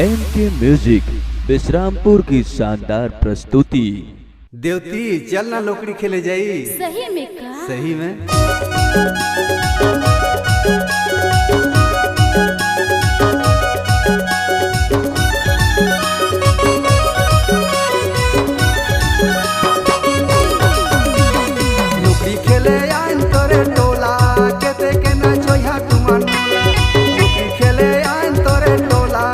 MK music Vishrampur की शानदार प्रस्तुति। देवती चलना लोकड़ी खेले जाई। सही में का? सही में। लोकड़ी खेले आइन तोरे टोला केते के ना छोया तुमन मोला। लोकड़ी खेले आइन तोरे टोला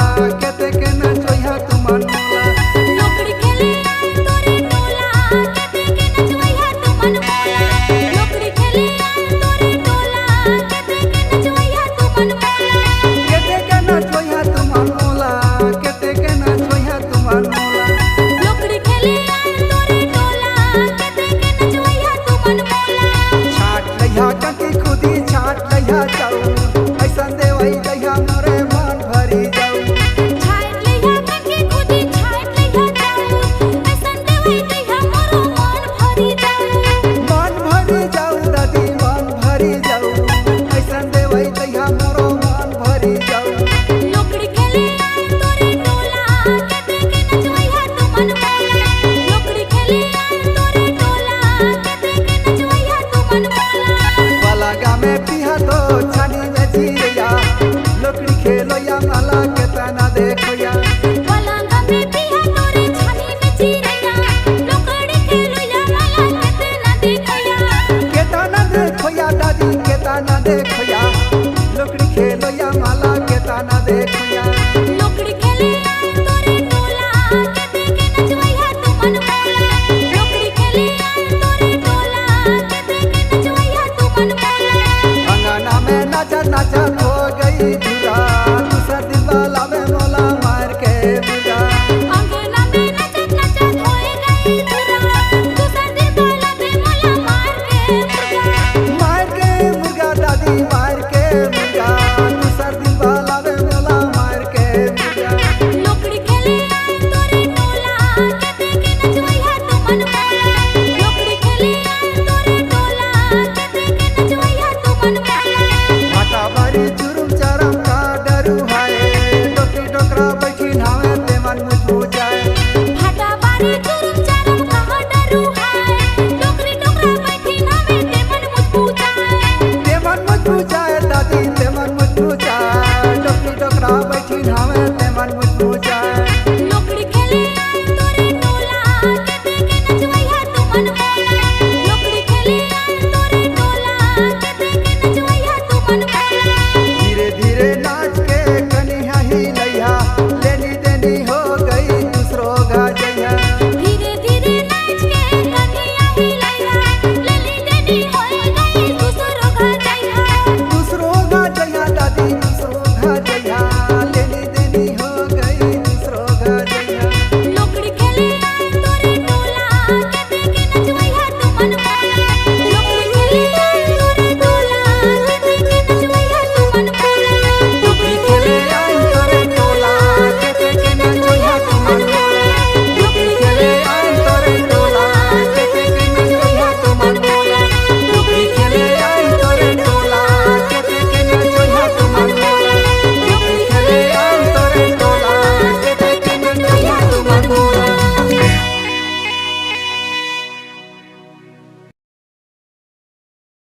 केते के ना छोया तुमन मोला। लोकड़ी खेले आइन तोरे टोला केते के ना छोया तुमन मोला। लोकड़ी खेले आइन तोरे टोला केते के ना छोया तुमन मोला। केते के ना छोया तुमन मोला। केते के ना छोया तुमन मोला। लोकड़ी खेले आइन तोरे टोला केते के ना छोया तुमन मोला। छाट लइहा कंकी खुदी छाट लइहा जाऊ ऐसन देवई लइहा मोरे मन भरी जाऊ। छाट लइहा कंकी खुदी छाट लइहा जाऊ ऐसन देवई लइहा मोरो मन भरी जाऊ। मन भरी जाऊ दादी मन भरी जाऊ ऐसन देवई लइहा मोरो मन भरी जाऊ। लोकड़ी खेले आइन तोरे टोला केते के ना छोया तुमन मोला। लोकड़ी खेले आइन तोरे टोला केते के ना छोया तुमन मोला। पलगा में पिहा तो छानी में जीरिया लोकड़ी खेलो या माला के तना देखो या। पलंग में पिया तोरे छानी में चिरैया लोकड़ी खेलो या माला केते ना देखया। के तना देखो या दादी के तना देखो या लोकड़ी खेलो या माला के तना देखो या।